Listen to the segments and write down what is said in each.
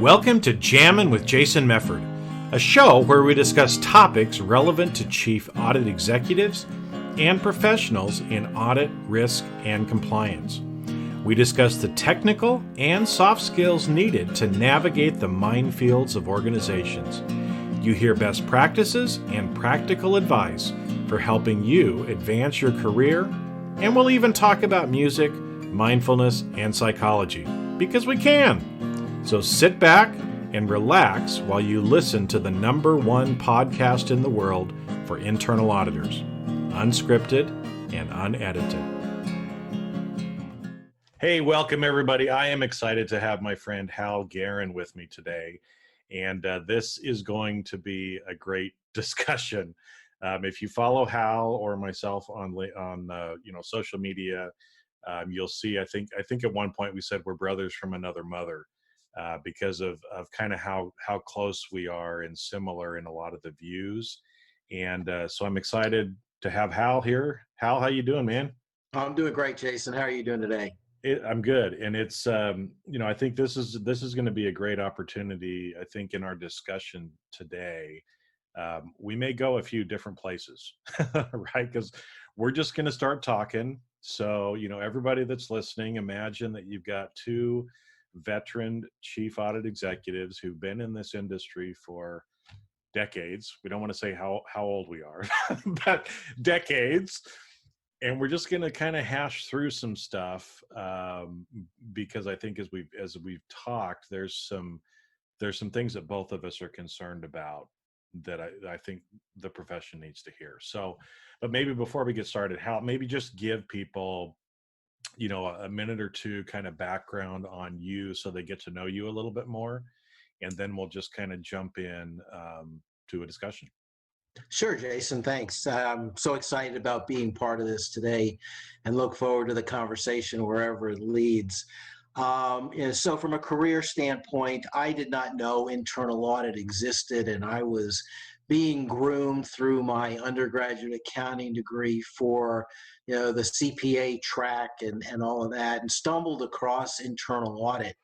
Welcome to Jammin' with Jason Mefford, a show where we discuss topics relevant to chief audit executives and professionals in audit, risk, and compliance. We discuss the technical and soft skills needed to navigate the minefields of organizations. You hear best practices and practical advice for helping you advance your career, and we'll even talk about music, mindfulness, and psychology, because we can. So sit back and relax while you listen to the #1 podcast in the world for internal auditors, unscripted and unedited. Hey, welcome everybody. I am excited to have my friend Hal Garyn with me today, and this is going to be a great discussion. If you follow Hal or myself on social media, you'll see. I think at one point we said we're brothers from another mother. Because of kind of how close we are and similar in a lot of the views. And so I'm excited to have Hal here. Hal, how you doing, man? I'm doing great, Jason. How are you doing today? I'm good. And it's, I think this is going to be a great opportunity. I think in our discussion today, we may go a few different places, right? Because we're just going to start talking. So, everybody that's listening, imagine that you've got two veteran chief audit executives who've been in this industry for decades. We don't want to say how old we are, but decades. And we're just going to kind of hash through some stuff because I think as we've talked, there's some things that both of us are concerned about that I think the profession needs to hear. So, but maybe before we get started, Hal, maybe just give people a minute or two kind of background on you so they get to know you a little bit more, and then we'll just kind of jump in to a discussion. Sure, Jason. Thanks. I'm so excited about being part of this today and look forward to the conversation wherever it leads. So from a career standpoint, I did not know internal audit existed, and I was being groomed through my undergraduate accounting degree for the CPA track and all of that, and stumbled across internal audit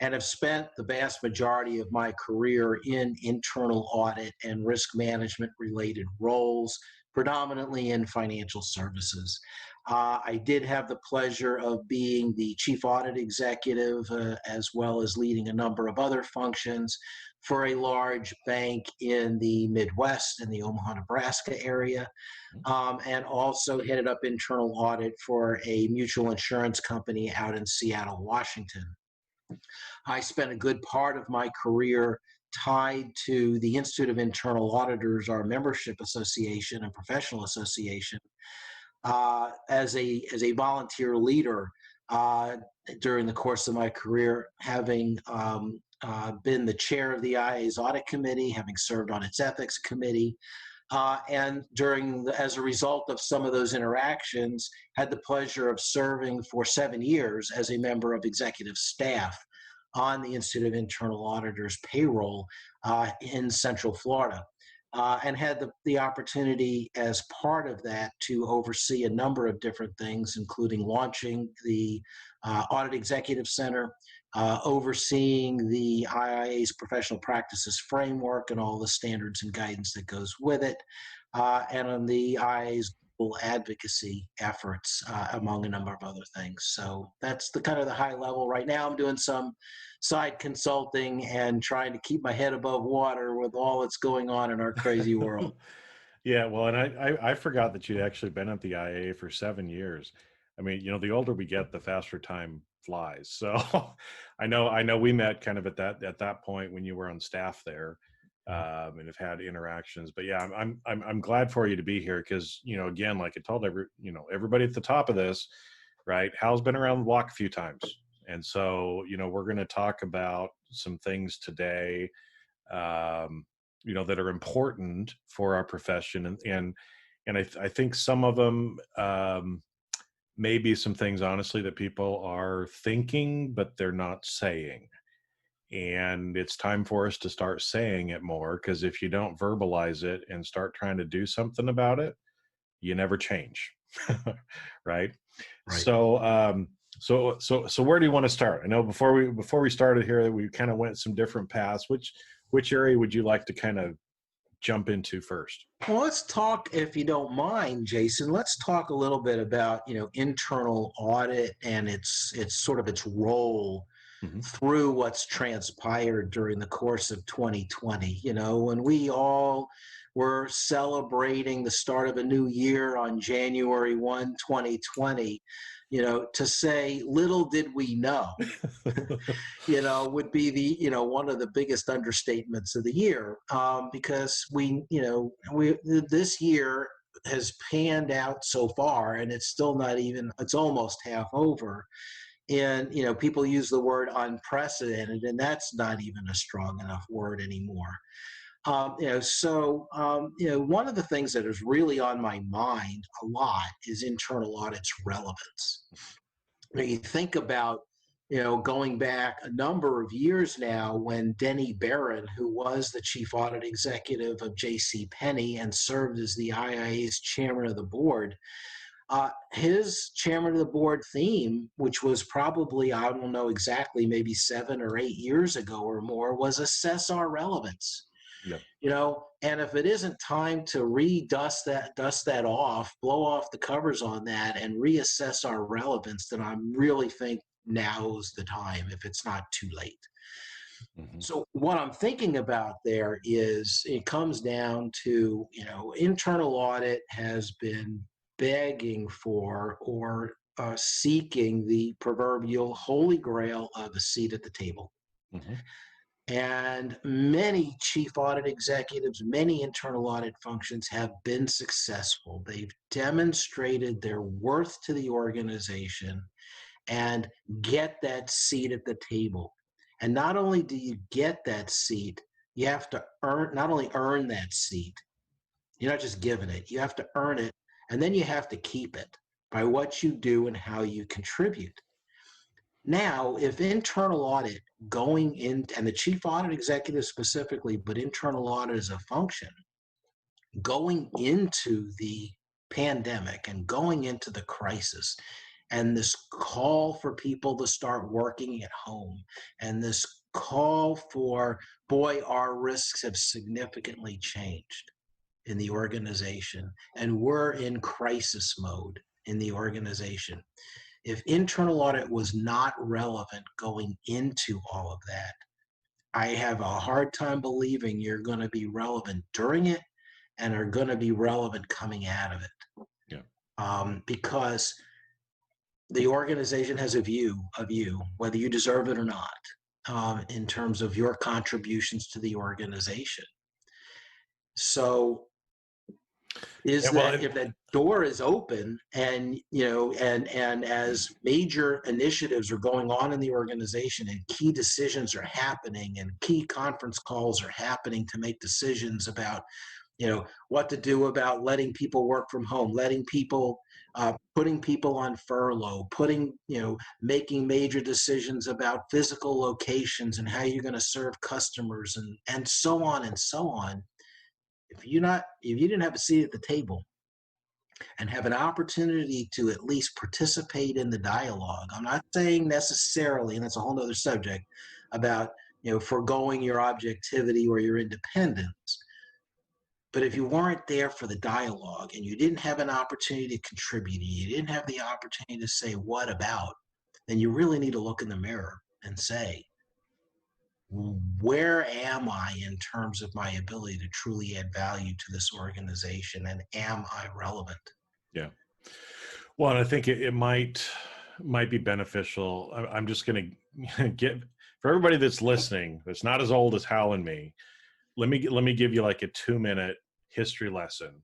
and have spent the vast majority of my career in internal audit and risk management related roles, predominantly in financial services. I did have the pleasure of being the chief audit executive, as well as leading a number of other functions for a large bank in the Midwest, in the Omaha, Nebraska area, and also headed up internal audit for a mutual insurance company out in Seattle, Washington. I spent a good part of my career tied to the Institute of Internal Auditors, our membership association and professional association, as a volunteer leader during the course of my career, having been the chair of the IA's audit committee, having served on its ethics committee, and as a result of some of those interactions, had the pleasure of serving for 7 years as a member of executive staff on the Institute of Internal Auditors payroll in Central Florida, and had the opportunity as part of that to oversee a number of different things, including launching the Audit Executive Center, overseeing the IIA's professional practices framework and all the standards and guidance that goes with it, and on the IIA's advocacy efforts, among a number of other things. So that's the kind of the high level. Right now I'm doing some side consulting and trying to keep my head above water with all that's going on in our crazy world. Yeah, well, and I forgot that you'd actually been at the IA for 7 years. I mean, the older we get, the faster time flies. So I know we met kind of at that point when you were on staff there, and have had interactions. But yeah, I'm glad for you to be here because again, like I told everybody at the top of this, right? Hal's been around the block a few times, and so we're going to talk about some things today, that are important for our profession, and I think some of them may be some things honestly that people are thinking but they're not saying. And it's time for us to start saying it more, because if you don't verbalize it and start trying to do something about it, you never change. Right? Right. So So where do you want to start? I know before we started here, we kind of went some different paths. Which area would you like to kind of jump into first? Well, let's talk, if you don't mind, Jason. Let's talk a little bit about internal audit and its sort of its role Hmm. through what's transpired during the course of 2020. When we all were celebrating the start of a new year on January 1, 2020, to say little did we know, would be one of the biggest understatements of the year, because this year has panned out so far, and it's still not even, it's almost half over. And people use the word unprecedented, and that's not even a strong enough word anymore. One of the things that is really on my mind a lot is internal audit's relevance. You think about going back a number of years now, when Denny Barron, who was the chief audit executive of J.C. Penney and served as the IIA's chairman of the board, his chairman of the board theme, which was probably, I don't know exactly, maybe 7 or 8 years ago or more, was assess our relevance. Yep. And if it isn't time to dust that off, blow off the covers on that and reassess our relevance, then I really think now's the time, if it's not too late. Mm-hmm. So what I'm thinking about there is, it comes down to, internal audit has been begging for or seeking the proverbial holy grail of a seat at the table. Mm-hmm. And many chief audit executives, many internal audit functions have been successful. They've demonstrated their worth to the organization and get that seat at the table. And not only do you get that seat, you have to not only earn that seat, you're not just given it, you have to earn it, and then you have to keep it by what you do and how you contribute. Now, if internal audit going in, and the chief audit executive specifically, but internal audit as a function, going into the pandemic and going into the crisis, and this call for people to start working at home, and this call for, boy, our risks have significantly changed in the organization, and we're in crisis mode in the organization. If internal audit was not relevant going into all of that, I have a hard time believing you're going to be relevant during it and are going to be relevant coming out of it. Yeah. Because the organization has a view of you, whether you deserve it or not, in terms of your contributions to the organization. So is that if that door is open, and and as major initiatives are going on in the organization and key decisions are happening and key conference calls are happening to make decisions about what to do about letting people work from home, letting people putting people on furlough, making major decisions about physical locations and how you're going to serve customers, and so on and so on. If you didn't have a seat at the table and have an opportunity to at least participate in the dialogue, I'm not saying necessarily, and that's a whole other subject, about foregoing your objectivity or your independence. But if you weren't there for the dialogue and you didn't have an opportunity to contribute, and you didn't have the opportunity to say what about, then you really need to look in the mirror and say, where am I in terms of my ability to truly add value to this organization, and am I relevant? Yeah. Well, and I think it might be beneficial. I'm just going to get, for everybody that's listening, that's not as old as Hal and me, let me give you like a 2-minute history lesson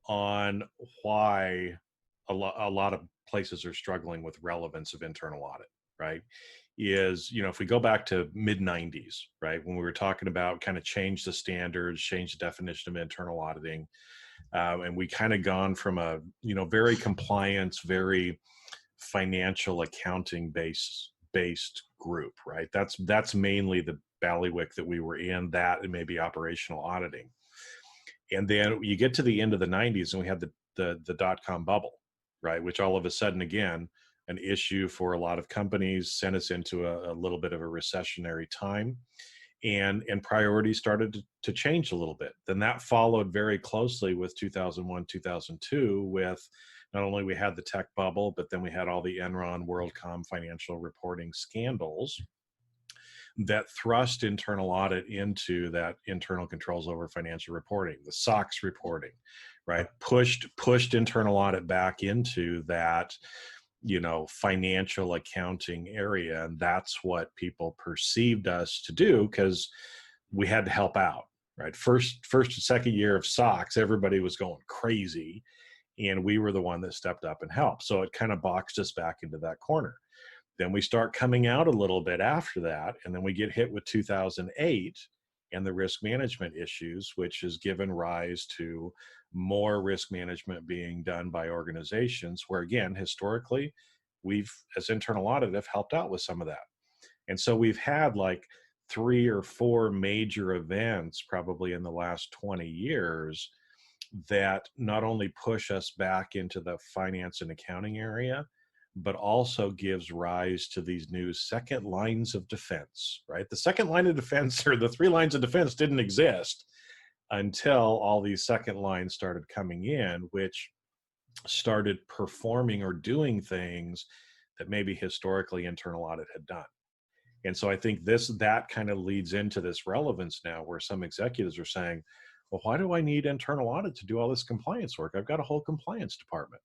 on why a lot of places are struggling with relevance of internal audit, right? Is, if we go back to mid 90s, right, when we were talking about kind of change the standards, change the definition of internal auditing, and we kind of gone from a very compliance, very financial accounting based group, right? That's mainly the ballywick that we were in, that and maybe operational auditing. And then you get to the end of the 90s and we had the dot-com bubble, right? Which all of a sudden, again, an issue for a lot of companies, sent us into a little bit of a recessionary time, and priorities started to change a little bit. Then that followed very closely with 2001, 2002, with not only we had the tech bubble, but then we had all the Enron, WorldCom financial reporting scandals that thrust internal audit into that internal controls over financial reporting, the SOX reporting, right? Pushed internal audit back into that, financial accounting area. And that's what people perceived us to do, because we had to help out, right? First and second year of SOX, everybody was going crazy, and we were the one that stepped up and helped. So it kind of boxed us back into that corner. Then we start coming out a little bit after that, and then we get hit with 2008 and the risk management issues, which has given rise to more risk management being done by organizations where, again, historically, we've, as internal audit, have helped out with some of that. And so we've had like 3 or 4 major events probably in the last 20 years that not only push us back into the finance and accounting area, but also gives rise to these new second lines of defense, right? The second line of defense, or the 3 lines of defense, didn't exist until all these second lines started coming in, which started performing or doing things that maybe historically internal audit had done. And so I think that kind of leads into this relevance now, where some executives are saying, well, why do I need internal audit to do all this compliance work? I've got a whole compliance department.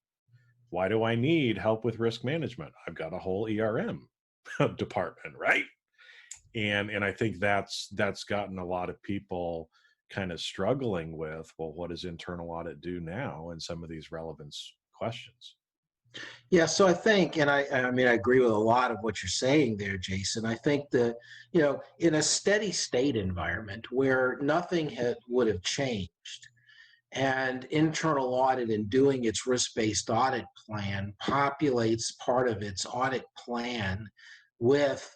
Why do I need help with risk management? I've got a whole ERM department, right? And I think that's gotten a lot of people kind of struggling with, well, what does internal audit do now, and some of these relevance questions. Yeah, so I think, and I mean, I agree with a lot of what you're saying there, Jason. I think that, in a steady state environment where nothing would have changed, and internal audit, in doing its risk-based audit plan, populates part of its audit plan with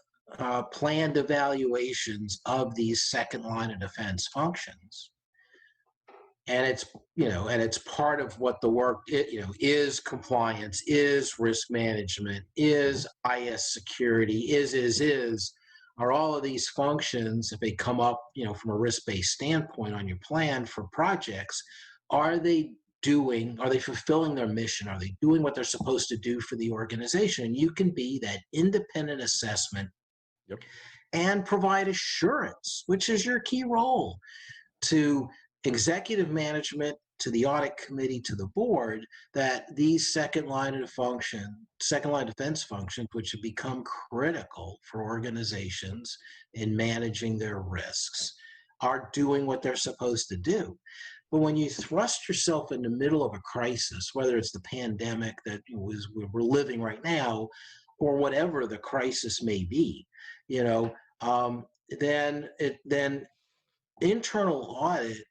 planned evaluations of these second line of defense functions. And it's part of what the work, is compliance, is risk management, is IS security, are all of these functions, if they come up, from a risk-based standpoint on your plan for projects, are they fulfilling their mission? Are they doing what they're supposed to do for the organization? And you can be that independent assessment. Yep. And provide assurance, which is your key role, to executive management, to the audit committee, to the board, that these second line defense functions, which have become critical for organizations in managing their risks, are doing what they're supposed to do. But when you thrust yourself in the middle of a crisis, whether it's the pandemic that we're living right now, or whatever the crisis may be, then internal audit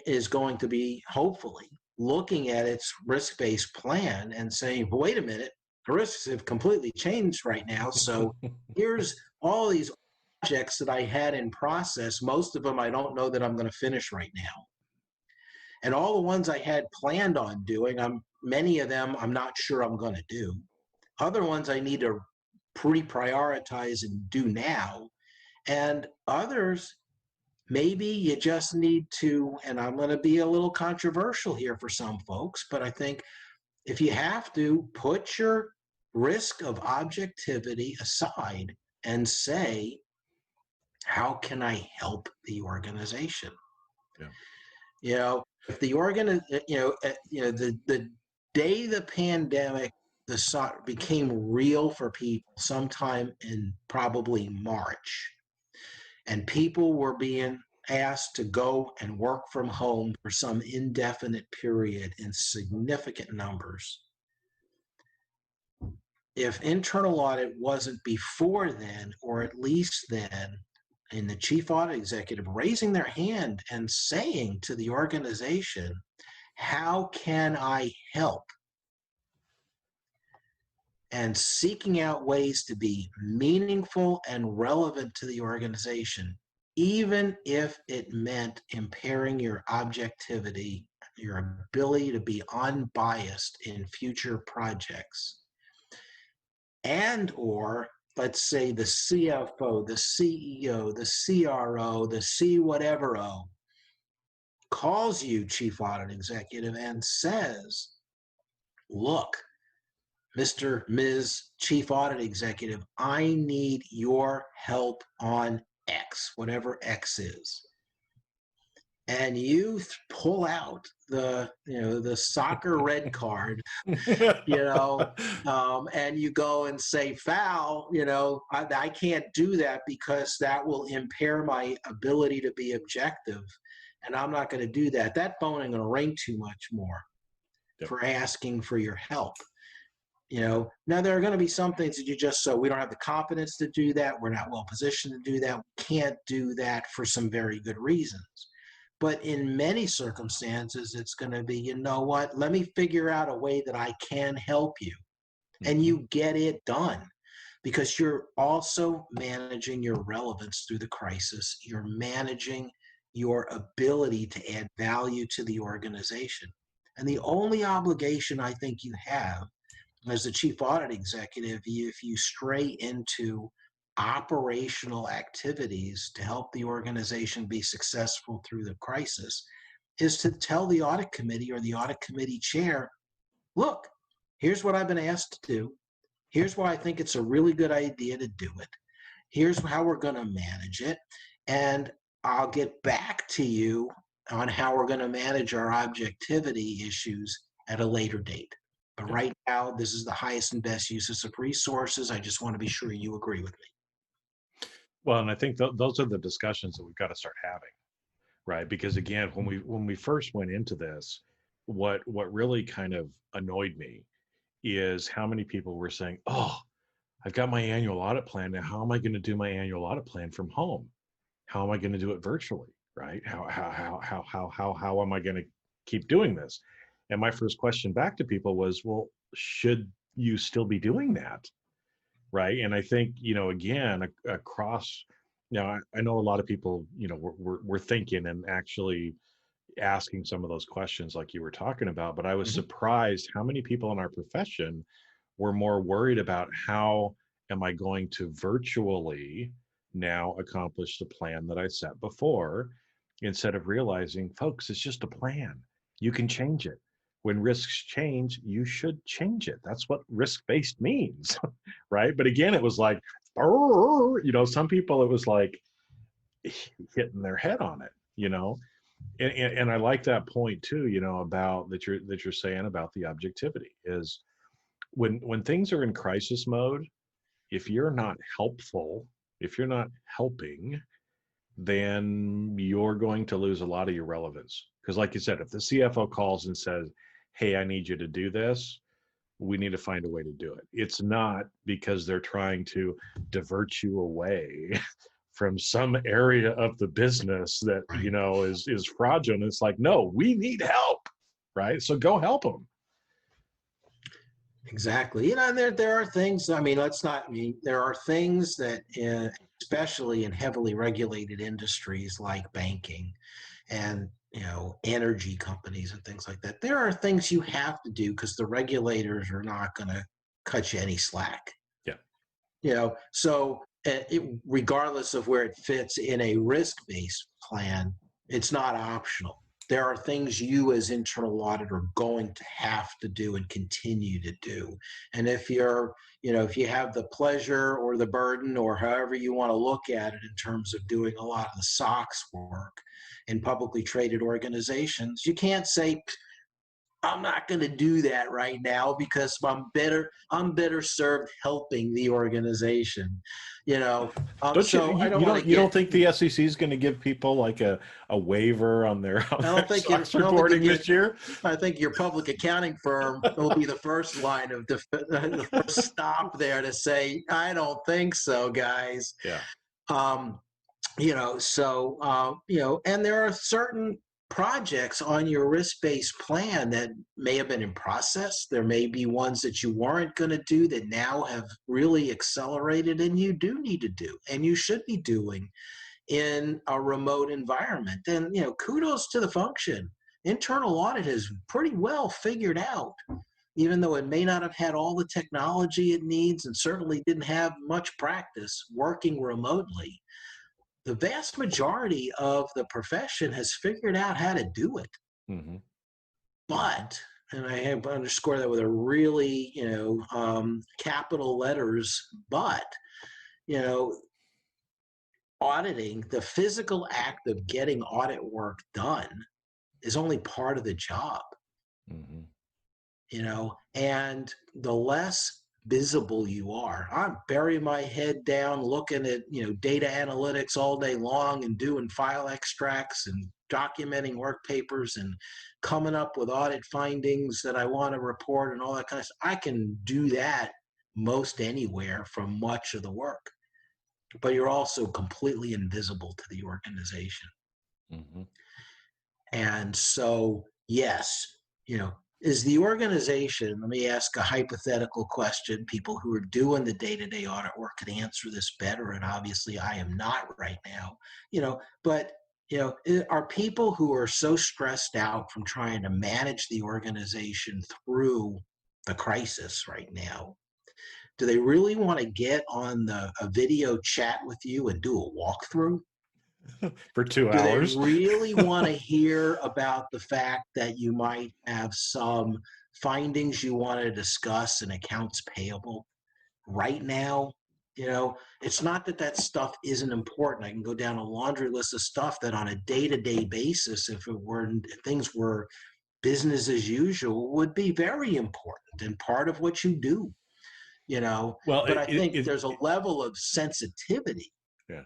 is going to be, hopefully, looking at its risk-based plan and saying, wait a minute, the risks have completely changed right now. So here's all these projects that I had in process. Most of them I don't know that I'm going to finish right now. And all the ones I had planned on doing, many of them I'm not sure I'm going to do. Other ones I need to pre-prioritize and do now. And others, maybe you just need to, and I'm going to be a little controversial here for some folks, but I think if you have to, put your risk of objectivity aside and say, how can I help the organization? Yeah. If the the day the pandemic became real for people, sometime in probably March, and people were being asked to go and work from home for some indefinite period in significant numbers. If internal audit wasn't before then, or at least then, in the chief audit executive raising their hand and saying to the organization, how can I help? And seeking out ways to be meaningful and relevant to the organization, even if it meant impairing your objectivity, your ability to be unbiased in future projects. and or let's say the CFO, the CEO, the CRO, the C whatever O calls you, chief audit executive, and says, look, Mr. Ms. Chief Audit Executive, I need your help on X, whatever X is. And you pull out the soccer red card, and you go and say, foul, I can't do that because that will impair my ability to be objective. And I'm not going to do that. That phone ain't going to ring too much more for asking for your help. Now there are going to be some things that we don't have the competence to do that. We're not well positioned to do that. We can't do that for some very good reasons. But in many circumstances, it's going to be, you know what, let me figure out a way that I can help you. And you get it done because you're also managing your relevance through the crisis. You're managing your ability to add value to the organization. And the only obligation I think you have as the chief audit executive, if you stray into operational activities to help the organization be successful through the crisis, is to tell the audit committee or the audit committee chair, look, here's what I've been asked to do. Here's why I think it's a really good idea to do it. Here's how we're going to manage it. And I'll get back to you on how we're going to manage our objectivity issues at a later date. But right now, this is the highest and best uses of resources. I just want to be sure you agree with me. Well, and I think those are the discussions that we've got to start having, right? Because again, when we first went into this, what really kind of annoyed me is how many people were saying, "Oh, I've got my annual audit plan now. How am I going to do my annual audit plan from home? How am I going to do it virtually? Right? How am I going to keep doing this?" And my first question back to people was, well, should you still be doing that? Right. And I think, again, across, I know a lot of people, we're thinking and actually asking some of those questions like you were talking about, but I was surprised how many people in our profession were more worried about how am I going to virtually now accomplish the plan that I set before, instead of realizing, folks, it's just a plan. You can change it. When risks change, you should change it. That's what risk-based means, right? But again, it was like, some people, it was like hitting their head on it, and I like that point too, about that you're saying about the objectivity is when things are in crisis mode, if you're not helpful, if you're not helping, then you're going to lose a lot of your relevance. Because like you said, if the CFO calls and says, hey, I need you to do this, we need to find a way to do it. It's not because they're trying to divert you away from some area of the business that, is fraudulent. It's like, no, we need help, right? So go help them. Exactly. And there are things, there are things that, especially in heavily regulated industries like banking and, energy companies and things like that, there are things you have to do because the regulators are not going to cut you any slack. Yeah. So regardless of where it fits in a risk-based plan, it's not optional. There are things you as internal auditor are going to have to do and continue to do. And if if you have the pleasure or the burden or however you want to look at it in terms of doing a lot of the SOX work in publicly traded organizations, you can't say, I'm not going to do that right now because I'm better served helping the organization, Don't you don't think the SEC is going to give people like a waiver on their SOX reporting this year? I think your public accounting firm will be the first line of the first stop there to say, I don't think so, guys. Yeah. And there are certain projects on your risk-based plan that may have been in process. There may be ones that you weren't going to do that now have really accelerated and you do need to do and you should be doing in a remote environment. And, kudos to the function. Internal audit has pretty well figured out, even though it may not have had all the technology it needs and certainly didn't have much practice working remotely, the vast majority of the profession has figured out how to do it. Mm-hmm. But, and I have to underscore that with a really, capital letters, but, you know, auditing, the physical act of getting audit work done is only part of the job, Mm-hmm. and the less visible you are. I'm burying my head down looking at, data analytics all day long and doing file extracts and documenting work papers and coming up with audit findings that I want to report and all that kind of stuff. I can do that most anywhere from much of the work, but you're also completely invisible to the organization. Mm-hmm. And so, yes, is the organization, let me ask a hypothetical question. People who are doing the day-to-day audit work can answer this better. And obviously I am not right now, but are people who are so stressed out from trying to manage the organization through the crisis right now, do they really want to get on a video chat with you and do a walkthrough? For 2 Do they hours. really want to hear about the fact that you might have some findings you want to discuss in accounts payable right now? It's not that that stuff isn't important. I can go down a laundry list of stuff that on a day-to-day basis, if things were business as usual, would be very important and part of what you do, Well, but I think there's a level of sensitivity, yeah.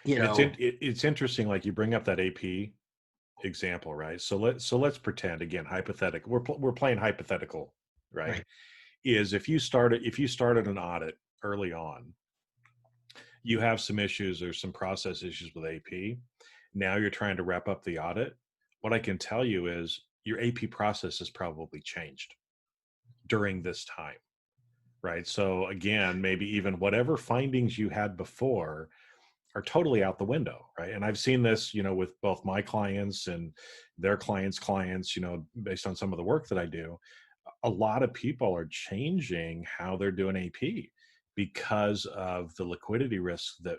you And know, it's interesting, like you bring up that AP example, right? So let's pretend, again, hypothetical. We're playing hypothetical, right? right. Is if you started an audit early on, you have some issues or some process issues with AP. Now you're trying to wrap up the audit. What I can tell you is your AP process has probably changed during this time, right? So again, maybe even whatever findings you had before are totally out the window, right? And I've seen this, with both my clients and their clients, based on some of the work that I do. A lot of people are changing how they're doing AP because of the liquidity risks that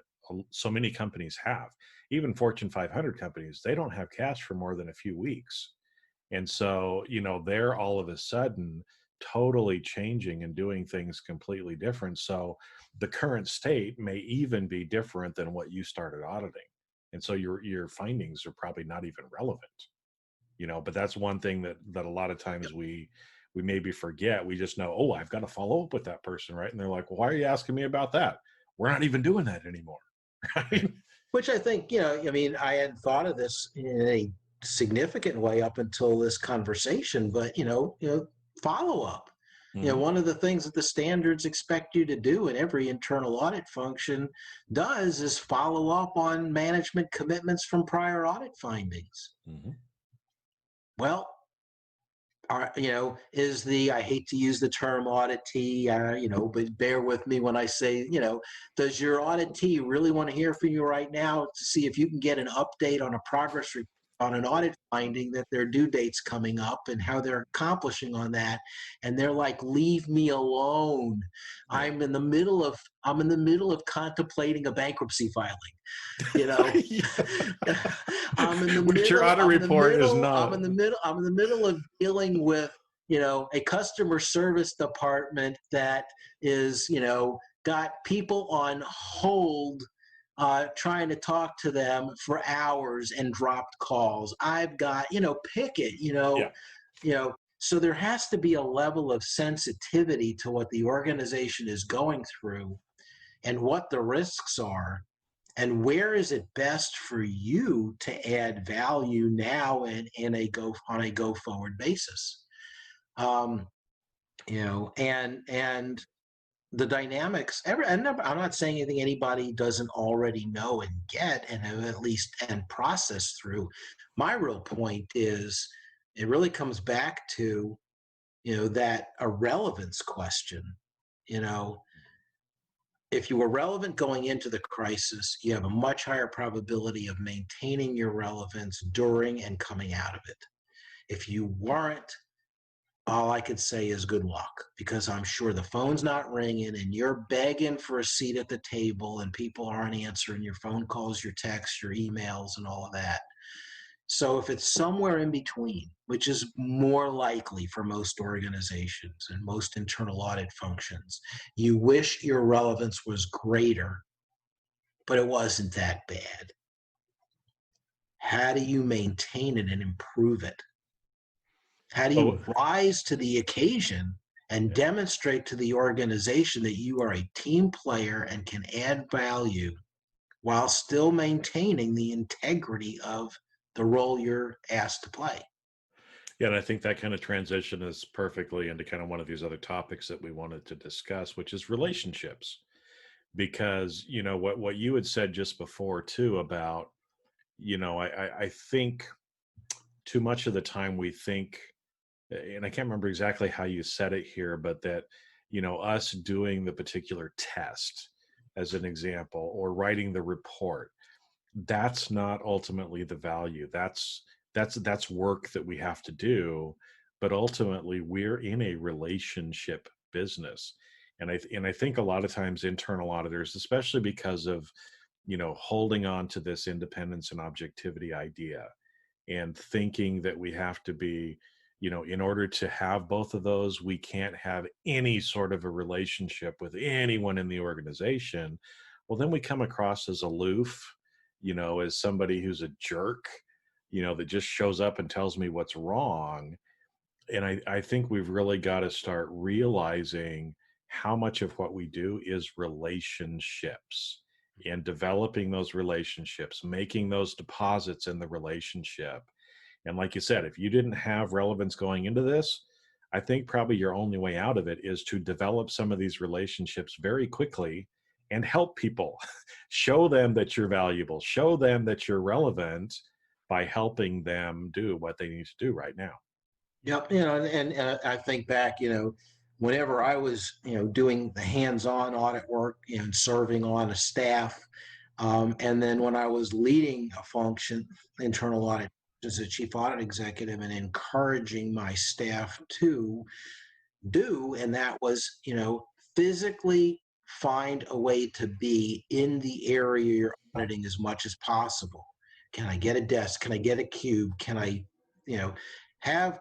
so many companies have. Even Fortune 500 companies, they don't have cash for more than a few weeks. And so, they're all of a sudden totally changing and doing things completely different. So the current state may even be different than what you started auditing. And so your findings are probably not even relevant, but that's one thing that a lot of times we maybe forget. We just know, oh, I've got to follow up with that person, right? And they're like, well, why are you asking me about that? We're not even doing that anymore. Right. Which I think, I hadn't thought of this in a significant way up until this conversation, but, follow up. Mm-hmm. One of the things that the standards expect you to do and every internal audit function does is follow up on management commitments from prior audit findings. Mm-hmm. Well, I hate to use the term auditee, but bear with me when I say, does your auditee really want to hear from you right now to see if you can get an update on a progress report on an audit finding that their due date's coming up and how they're accomplishing on that? And they're like, leave me alone. Yeah. I'm in the middle of contemplating a bankruptcy filing. I'm in the Which your middle. audit report is not. I'm in the middle of dealing with, a customer service department that is, got people on hold, trying to talk to them for hours and dropped calls. I've got, pick it, Yeah. So there has to be a level of sensitivity to what the organization is going through and what the risks are. And where is it best for you to add value now and on a go forward basis? And the dynamics. I'm not saying anything anybody doesn't already know and get and have at least and process through. My real point is, it really comes back to, that a relevance question. If you were relevant going into the crisis, you have a much higher probability of maintaining your relevance during and coming out of it. If you weren't, all I could say is good luck, because I'm sure the phone's not ringing and you're begging for a seat at the table and people aren't answering your phone calls, your texts, your emails, and all of that. So if it's somewhere in between, which is more likely for most organizations and most internal audit functions, you wish your relevance was greater, but it wasn't that bad. How do you maintain it and improve it? How do Oh, you rise to the occasion and yeah. demonstrate to the organization that you are a team player and can add value while still maintaining the integrity of the role you're asked to play? Yeah, and I think that kind of transition is perfectly into kind of one of these other topics that we wanted to discuss, which is relationships. Because, what you had said just before too about, I think too much of the time we think, and I can't remember exactly how you said it here, but that, us doing the particular test as an example, or writing the report, that's not ultimately the value. That's work that we have to do, but ultimately we're in a relationship business. And I think a lot of times internal auditors, especially because of, holding on to this independence and objectivity idea, and thinking that we have to be, in order to have both of those, we can't have any sort of a relationship with anyone in the organization. Well, then we come across as aloof, as somebody who's a jerk, that just shows up and tells me what's wrong. And I think we've really got to start realizing how much of what we do is relationships, and developing those relationships, making those deposits in the relationship. And like you said, if you didn't have relevance going into this, I think probably your only way out of it is to develop some of these relationships very quickly and help people. Show them that you're valuable, show them that you're relevant by helping them do what they need to do right now. Yep. And I think back, whenever I was, doing the hands-on audit work and serving on a staff, and then when I was leading a function, internal audit, as a chief audit executive, and encouraging my staff to do, and that was, physically find a way to be in the area you're auditing as much as possible. Can I get a desk? Can I get a cube? Can I, you know, have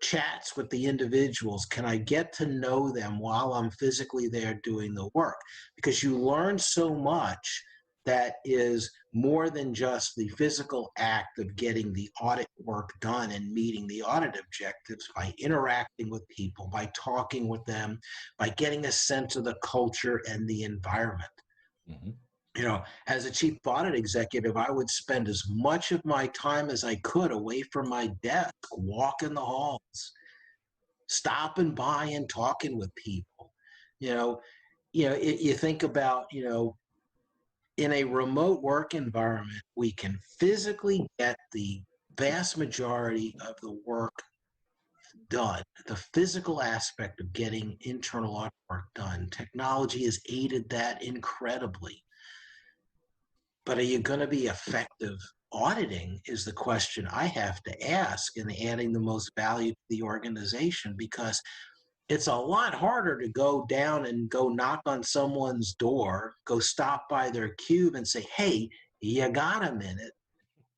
chats with the individuals? Can I get to know them while I'm physically there doing the work? Because you learn so much that is more than just the physical act of getting the audit work done and meeting the audit objectives, by interacting with people, by talking with them, by getting a sense of the culture and the environment. Mhm. As a chief audit executive, I would spend as much of my time as I could away from my desk, walking the halls, stopping by and talking with people. You think about, in a remote work environment, we can physically get the vast majority of the work done, the physical aspect of getting internal audit work done. Technology has aided that incredibly. But are you going to be effective auditing is the question I have to ask, in adding the most value to the organization, because it's a lot harder to go down and go knock on someone's door, go stop by their cube and say, hey, you got a minute,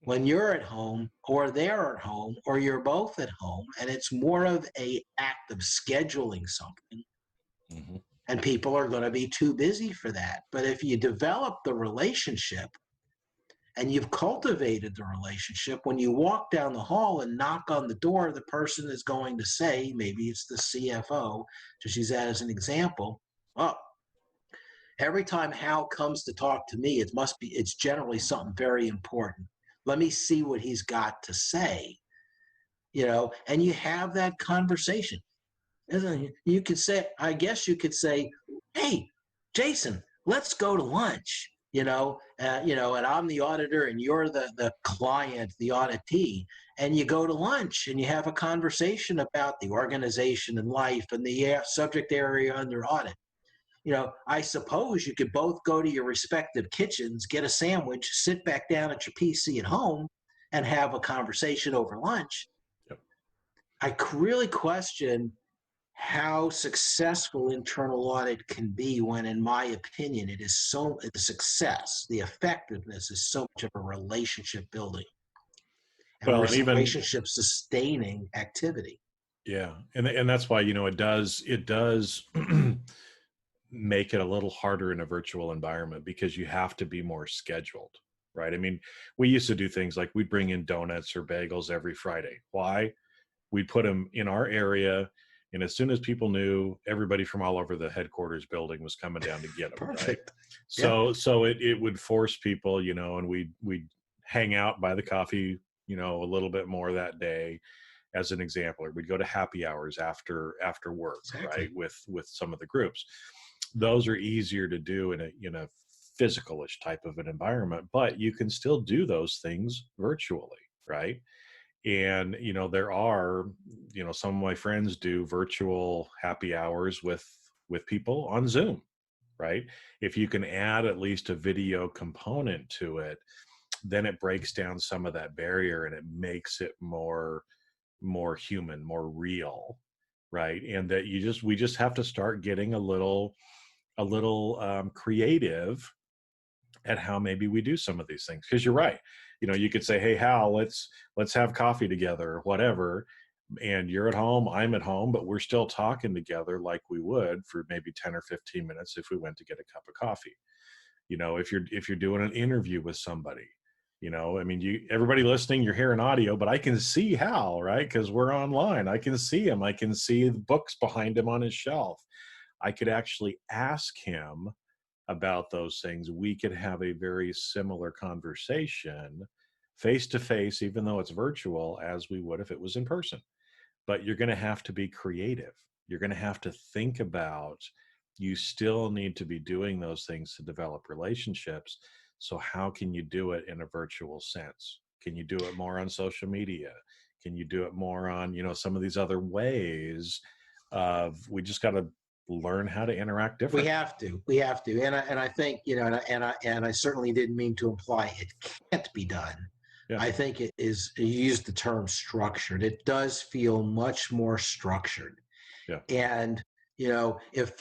when you're at home or they're at home or you're both at home. And it's more of a act of scheduling something. Mhm. And people are going to be too busy for that. But if you develop the relationship and you've cultivated the relationship, when you walk down the hall and knock on the door, the person is going to say, maybe it's the CFO, just use that as an example, oh, every time Hal comes to talk to me, it's generally something very important. Let me see what he's got to say, and you have that conversation. You could say, I guess you could say, hey, Jason, let's go to lunch, and I'm the auditor and you're the client, the auditee, and you go to lunch and you have a conversation about the organization and life and the subject area under audit. I suppose you could both go to your respective kitchens, get a sandwich, sit back down at your PC at home and have a conversation over lunch. Yep. I really question how successful internal audit can be when, in my opinion, the success, the effectiveness is so much of a relationship building and Well, and even relationship sustaining activity. yeah, and that's why, it does make it a little harder in a virtual environment because you have to be more scheduled, right? I mean, we used to do things like we'd bring in donuts or bagels every Friday. Why? We'd put them in our area, and as soon as people knew, everybody from all over the headquarters building was coming down to get them, right? Perfect. Yeah. So it would force people, and we'd hang out by the coffee, a little bit more that day, as an example, or we'd go to happy hours after work, right, Exactly. with some of the groups. Those are easier to do in a physical-ish type of an environment, but you can still do those things virtually, right? And there are, some of my friends do virtual happy hours with people on Zoom, right? If you can add at least a video component to it, then it breaks down some of that barrier and it makes it more human, more real, right? And that we just have to start getting a little creative at how maybe we do some of these things. Because you're right, you could say, "Hey, Hal, let's have coffee together," or whatever. And you're at home, I'm at home, but we're still talking together like we would for maybe 10 or 15 minutes if we went to get a cup of coffee. If you're doing an interview with somebody, I mean, everybody listening, you're hearing audio, but I can see Hal, right? Because we're online. I can see him. I can see the books behind him on his shelf. I could actually ask him about those things. We could have a very similar conversation face to face, even though it's virtual, as we would if it was in person. But you're going to have to be creative. You're going to have to think about, you still need to be doing those things to develop relationships. So how can you do it in a virtual sense? Can you do it more on social media? Can you do it more on, some of these other ways of, we just got to learn how to interact We differently. have to. We have to. And I think, and I certainly didn't mean to imply it can't be done. Yeah. I think it is, you used the term structured. It does feel much more structured. Yeah. And if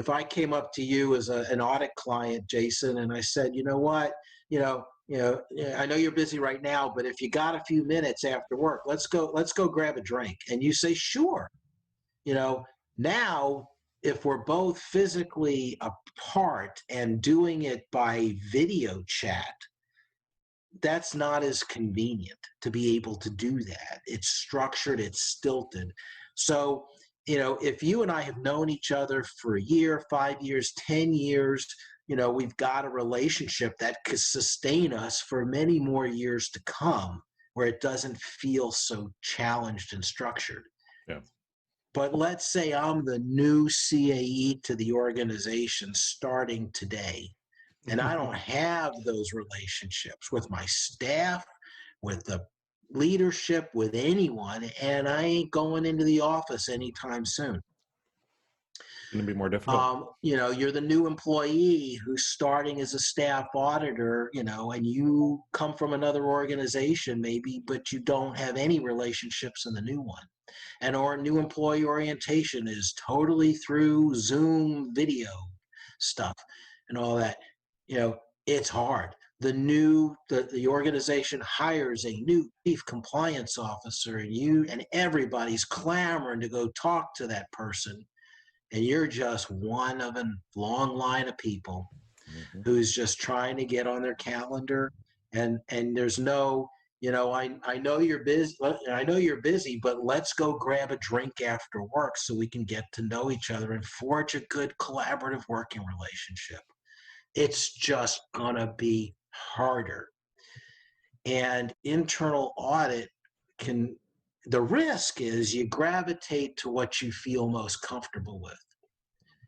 I came up to you as an audit client, Jason, and I said, you know what, I know you're busy right now, but if you got a few minutes after work, let's go grab a drink. And you say, sure. you know Now, if we're both physically apart and doing it by video chat, that's not as convenient to be able to do that. It's structured, it's stilted. So, if you and I have known each other for a year, 5 years, 10 years, we've got a relationship that could sustain us for many more years to come, where it doesn't feel so challenged and structured. Yeah. But let's say I'm the new CAE to the organization starting today, and I don't have those relationships with my staff, with the leadership, with anyone, and I ain't going into the office anytime soon. Going to be more difficult. You're the new employee who's starting as a staff auditor, and you come from another organization maybe, but you don't have any relationships in the new one. And our new employee orientation is totally through Zoom video stuff and all that. It's hard. The organization hires a new chief compliance officer, and everybody's clamoring to go talk to that person, and you're just one of a long line of people Mhm. who's just trying to get on their calendar, and there's no, I know you're busy. I know you're busy, but let's go grab a drink after work so we can get to know each other and forge a good collaborative working relationship. It's just gonna be harder. And internal audit can, the risk is you gravitate to what you feel most comfortable with,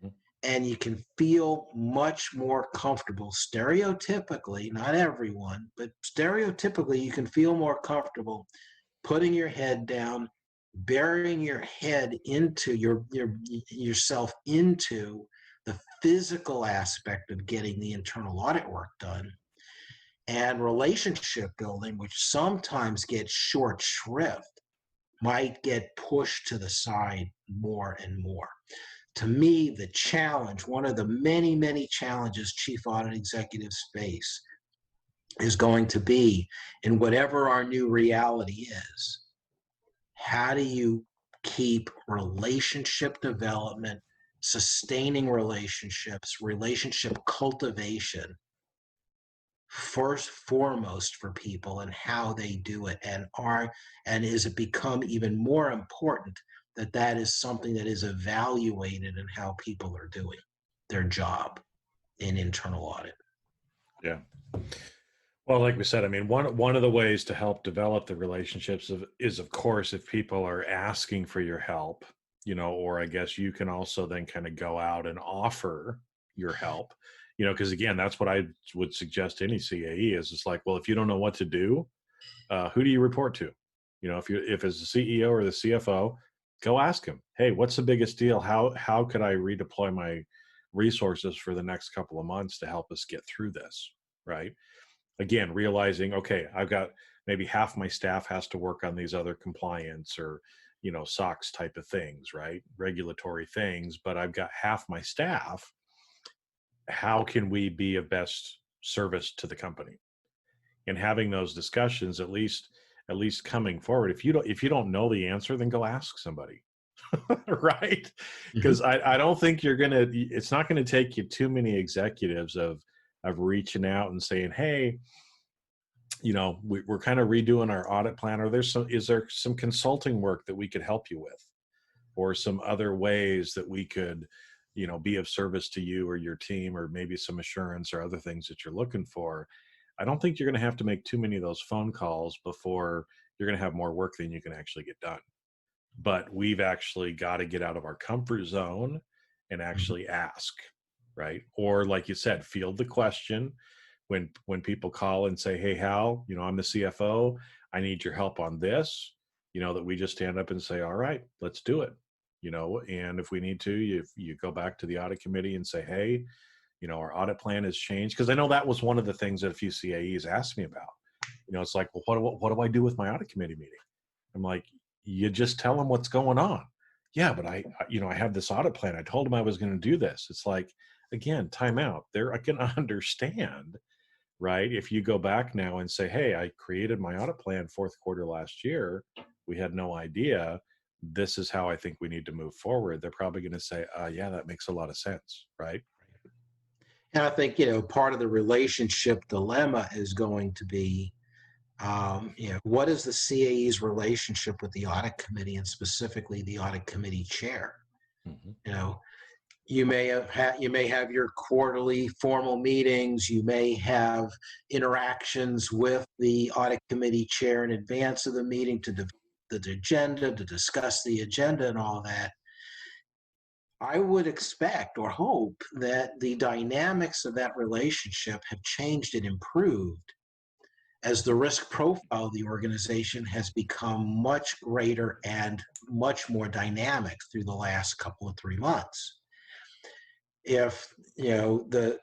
Mhm. and you can feel much more comfortable. Stereotypically, not everyone, but stereotypically, you can feel more comfortable putting your head down, burying your head into yourself into the physical aspect of getting the internal audit work done, and relationship building, which sometimes gets short shrift. might get pushed to the side more and more. To me, the challenge, one of the many, many challenges chief audit executives face is going to be, in whatever our new reality is, how do you keep relationship development, sustaining relationships, relationship cultivation first foremost for people and how they do it, and is it become even more important that that is something that is evaluated in how people are doing their job in internal audit. Yeah. Well, like we said, I mean, one of the ways to help develop the relationships is, of course, if people are asking for your help, or I guess you can also then kind of go out and offer your help, because again, that's what I would suggest to any CAE is it's like, well, if you don't know what to do, who do you report to? If it's the CEO or the CFO, go ask him, hey, what's the biggest deal? How could I redeploy my resources for the next couple of months to help us get through this, right? Again, realizing, okay, I've got maybe half my staff has to work on these other compliance or, SOX type of things, right? Regulatory things, but I've got half my staff. How can we be of best service to the company? And having those discussions, at least coming forward. If you don't know the answer, then go ask somebody. Right? Because I don't think it's not gonna take you too many executives of reaching out and saying, hey, we're kind of redoing our audit plan, or is there some consulting work that we could help you with, or some other ways that we could be of service to you or your team, or maybe some assurance or other things that you're looking for. I don't think you're going to have to make too many of those phone calls before you're going to have more work than you can actually get done. But we've actually got to get out of our comfort zone and actually ask, right? Or like you said, field the question when people call and say, hey, Hal, I'm the CFO, I need your help on this, that we just stand up and say, all right, let's do it. And if we need to, you go back to the audit committee and say, hey, our audit plan has changed. Because I know that was one of the things that a few CAEs asked me about. It's like, well, what do I do with my audit committee meeting? I'm like, you just tell them what's going on. Yeah, but I have this audit plan. I told them I was going to do this. It's like, again, time out. I can understand, right? If you go back now and say, hey, I created my audit plan fourth quarter last year. We had no idea. This is how I think we need to move forward. They're probably going to say, yeah, that makes a lot of sense, right? And I think, part of the relationship dilemma is going to be, what is the CAE's relationship with the audit committee, and specifically the audit committee chair? Mm-hmm. You may have your quarterly formal meetings. You may have interactions with the audit committee chair in advance of the meeting to the agenda, to discuss the agenda and all that. I would expect or hope that the dynamics of that relationship have changed and improved as the risk profile of the organization has become much greater and much more dynamic through the last couple of 3 months. If the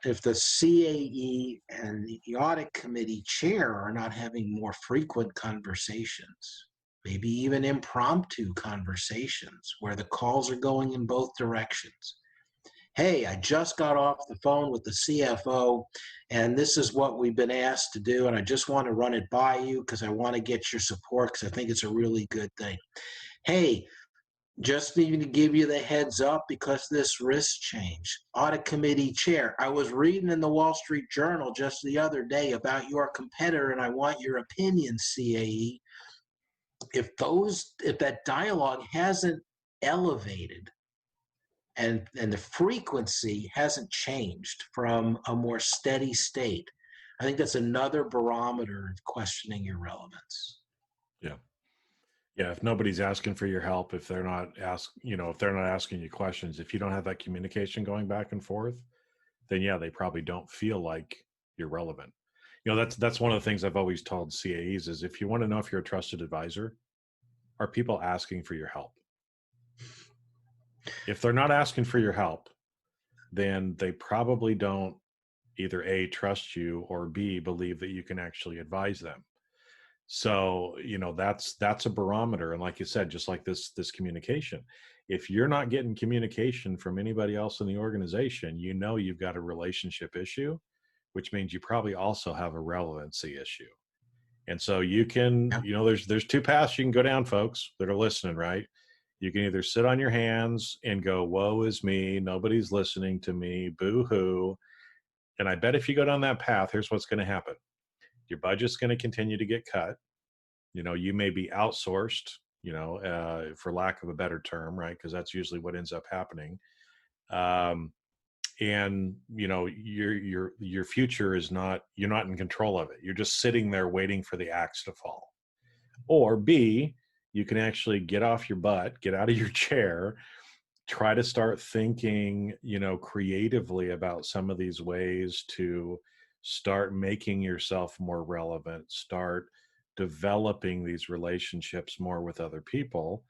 CAE and the audit committee chair are not having more frequent conversations, maybe even impromptu conversations where the calls are going in both directions. Hey, I just got off the phone with the CFO, and this is what we've been asked to do, and I just want to run it by you because I want to get your support because I think it's a really good thing. Hey, just even to give you the heads up because this risk change. Audit committee chair, I was reading in the Wall Street Journal just the other day about your competitor, and I want your opinion, CAE. If that dialogue hasn't elevated and the frequency hasn't changed from a more steady state, I think that's another barometer of questioning your relevance. Yeah. Yeah. If nobody's asking for your help, if they're not asking you questions, if you don't have that communication going back and forth, then yeah, they probably don't feel like you're relevant. That's one of the things I've always told CAEs is if you want to know if you're a trusted advisor, are people asking for your help? If they're not asking for your help, then they probably don't either A, trust you, or B, believe that you can actually advise them. So, that's a barometer. And like you said, just like this communication, if you're not getting communication from anybody else in the organization, you've got a relationship issue, which means you probably also have a relevancy issue. And so you can, Yeah. there's two paths you can go down, folks that are listening, right? You can either sit on your hands and go, woe is me, nobody's listening to me, boo hoo. And I bet if you go down that path, here's what's going to happen. Your budget's going to continue to get cut. You may be outsourced, for lack of a better term, right? Because that's usually what ends up happening. And your future is not, you're not in control of it. You're just sitting there waiting for the axe to fall. Or B, you can actually get off your butt, get out of your chair, try to start thinking, creatively about some of these ways to start making yourself more relevant, start developing these relationships more with other people.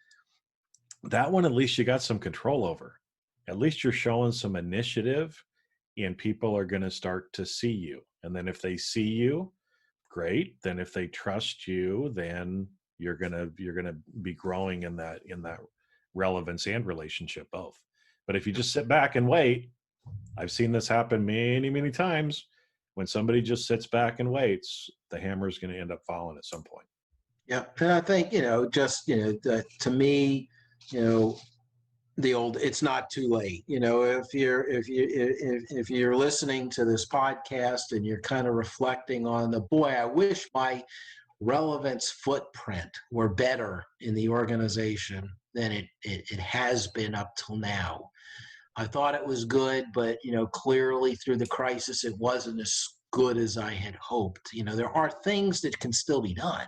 That one, at least you got some control over. At least you're showing some initiative, and people are going to start to see you. And then if they see you, great. Then if they trust you, then you're gonna be growing in that relevance and relationship both. But if you just sit back and wait, I've seen this happen many, many times. When somebody just sits back and waits, the hammer is going to end up falling at some point. Yeah. And I think, to me, the old, it's not too late. If you're listening to this podcast and you're kind of reflecting on I wish my relevance footprint were better in the organization than it has been up till now. I thought it was good, but clearly through the crisis, it wasn't as good as I had hoped. There are things that can still be done.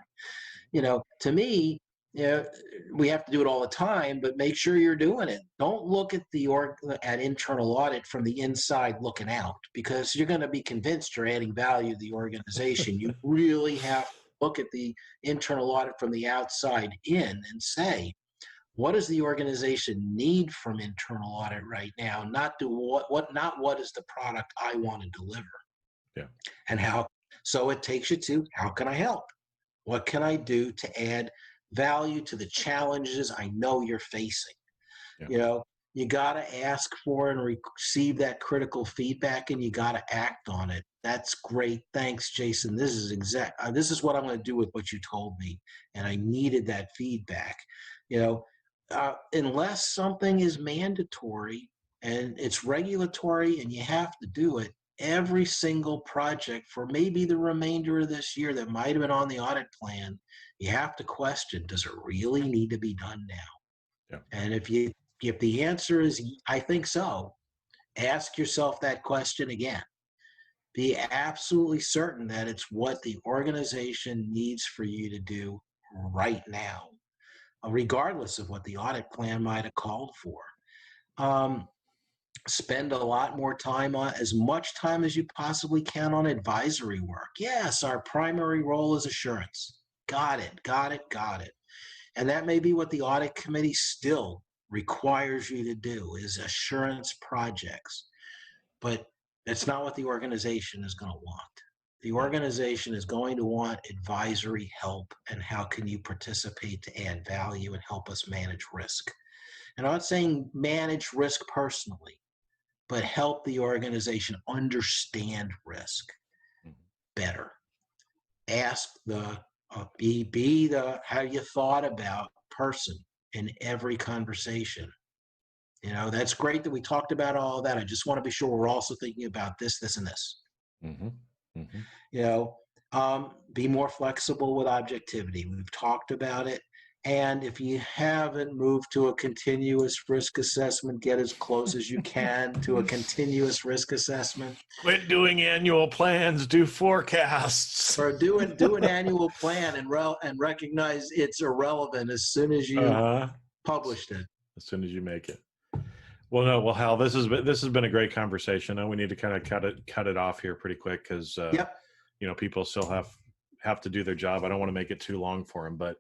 To me, we have to do it all the time, but make sure you're doing it. Don't look at at internal audit from the inside looking out, because you're going to be convinced you're adding value to the organization. You really have to look at the internal audit from the outside in and say, what does the organization need from internal audit right now? Not what is the product I want to deliver. Yeah. And how. So it takes you to, how can I help? What can I do to add value to the challenges I know you're facing? Yeah. You got to ask for and receive that critical feedback, and you got to act on it. That's great. Thanks, Jason. This is what I'm going to do with what you told me, and I needed that feedback. Unless something is mandatory and it's regulatory and you have to do it, every single project for maybe the remainder of this year that might have been on the audit plan, you have to question, does it really need to be done now? Yeah. And if the answer is, I think so, ask yourself that question again. Be absolutely certain that it's what the organization needs for you to do right now, regardless of what the audit plan might have called for. Spend a lot more time on, as much time as you possibly can, on advisory work. Yes, our primary role is assurance. Got it. And that may be what the audit committee still requires you to do, is assurance projects. But that's not what the organization is going to want. The organization is going to want advisory help, and how can you participate to add value and help us manage risk. And I'm not saying manage risk personally, but help the organization understand risk better. Ask be the how you thought about person in every conversation. That's great that we talked about all of that. I just want to be sure we're also thinking about this, and this. Mm-hmm. Mm-hmm. Be more flexible with objectivity. We've talked about it. And if you haven't moved to a continuous risk assessment, get as close as you can to a continuous risk assessment. Quit doing annual plans, do forecasts. Or do an annual plan and recognize it's irrelevant as soon as you published it. As soon as you make it. Well, Hal, this has been a great conversation. I know we need to kind of cut it off here pretty quick, because people still have to do their job. I don't want to make it too long for them, but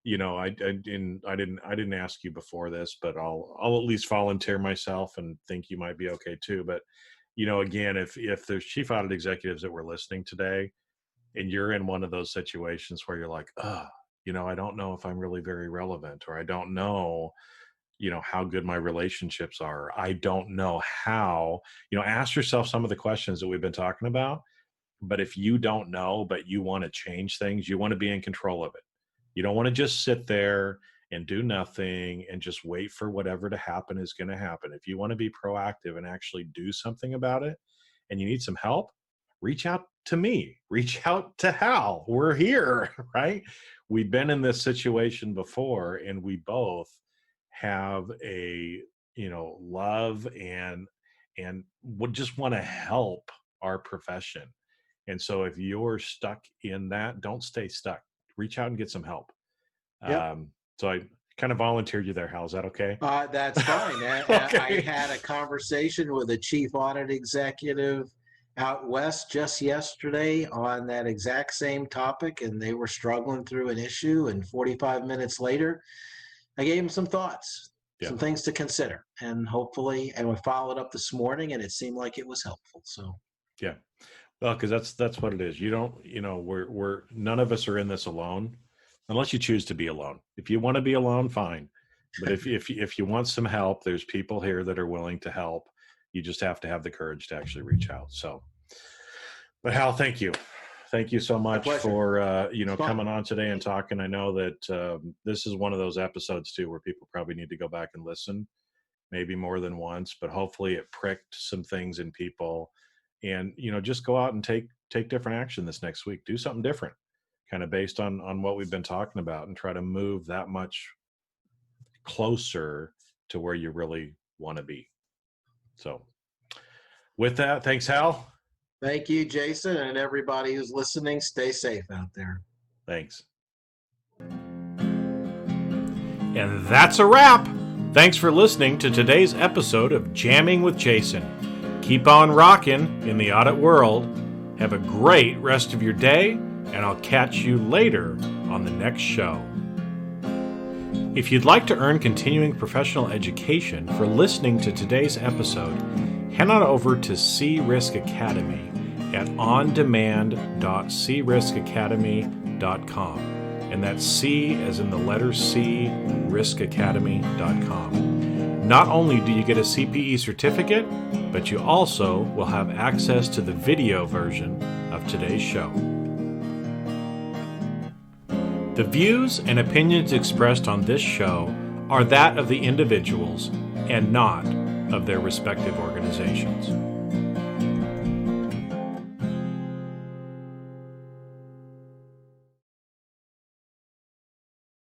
I didn't ask you before this, but I'll at least volunteer myself and think you might be okay too. But again, if there's chief audit executives that were listening today, and you're in one of those situations where you're like, I don't know if I'm really very relevant, or I don't know, how good my relationships are. I don't know how, ask yourself some of the questions that we've been talking about. But if you don't know, but you want to change things, you want to be in control of it. You don't want to just sit there and do nothing and just wait for whatever to happen is going to happen. If you want to be proactive and actually do something about it, and you need some help, reach out to me, reach out to Hal. We're here, right? We've been in this situation before, and we both have a, love and would just want to help our profession. And so if you're stuck in that, don't stay stuck. Reach out and get some help. Yep. So I kind of volunteered you there, Hal. Is that okay? That's fine. Okay. I had a conversation with a chief audit executive out west just yesterday on that exact same topic, and they were struggling through an issue. And 45 minutes later, I gave them some thoughts, some things to consider, and hopefully, and we followed up this morning, and it seemed like it was helpful. So, yeah. Well, because that's what it is. You don't, we're none of us are in this alone, unless you choose to be alone. If you want to be alone, fine. But if you want some help, there's people here that are willing to help. You just have to have the courage to actually reach out. So, but Hal, thank you so much for coming on today and talking. I know that this is one of those episodes too where people probably need to go back and listen, maybe more than once. But hopefully, it pricked some things in people. And, just go out and take different action this next week. Do something different, kind of based on what we've been talking about, and try to move that much closer to where you really want to be. So with that, thanks, Hal. Thank you, Jason, and everybody who's listening. Stay safe out there. Thanks. And that's a wrap. Thanks for listening to today's episode of Jamming with Jason. Keep on rocking in the audit world. Have a great rest of your day, and I'll catch you later on the next show. If you'd like to earn continuing professional education for listening to today's episode, head on over to C-Risk Academy at ondemand.criskacademy.com. And that's C as in the letter C, riskacademy.com. Not only do you get a CPE certificate, but you also will have access to the video version of today's show. The views and opinions expressed on this show are that of the individuals and not of their respective organizations.